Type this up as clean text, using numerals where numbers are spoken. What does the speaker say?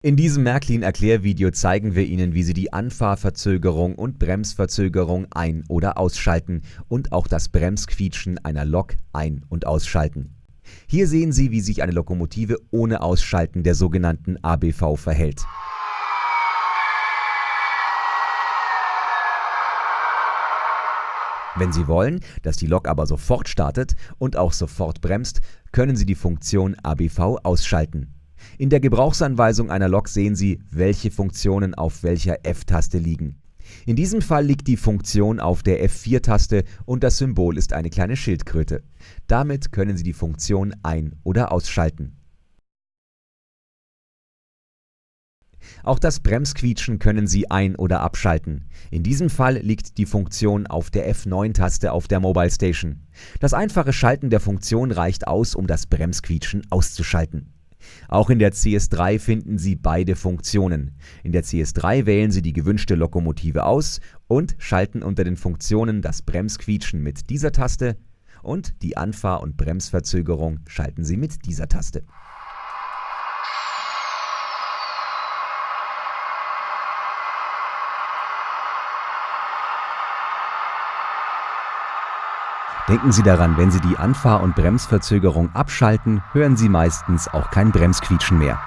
In diesem Märklin-Erklärvideo zeigen wir Ihnen, wie Sie die Anfahrverzögerung und Bremsverzögerung ein- oder ausschalten und auch das Bremsquietschen einer Lok ein- und ausschalten. Hier sehen Sie, wie sich eine Lokomotive ohne Ausschalten der sogenannten ABV verhält. Wenn Sie wollen, dass die Lok aber sofort startet und auch sofort bremst, können Sie die Funktion ABV ausschalten. In der Gebrauchsanweisung einer Lok sehen Sie, welche Funktionen auf welcher F-Taste liegen. In diesem Fall liegt die Funktion auf der F4-Taste und das Symbol ist eine kleine Schildkröte. Damit können Sie die Funktion ein- oder ausschalten. Auch das Bremsquietschen können Sie ein- oder abschalten. In diesem Fall liegt die Funktion auf der F9-Taste auf der Mobile Station. Das einfache Schalten der Funktion reicht aus, um das Bremsquietschen auszuschalten. Auch in der CS3 finden Sie beide Funktionen. In der CS3 wählen Sie die gewünschte Lokomotive aus und schalten unter den Funktionen das Bremsquietschen mit dieser Taste und die Anfahr- und Bremsverzögerung schalten Sie mit dieser Taste. Denken Sie daran, wenn Sie die Anfahr- und Bremsverzögerung abschalten, hören Sie meistens auch kein Bremsquietschen mehr.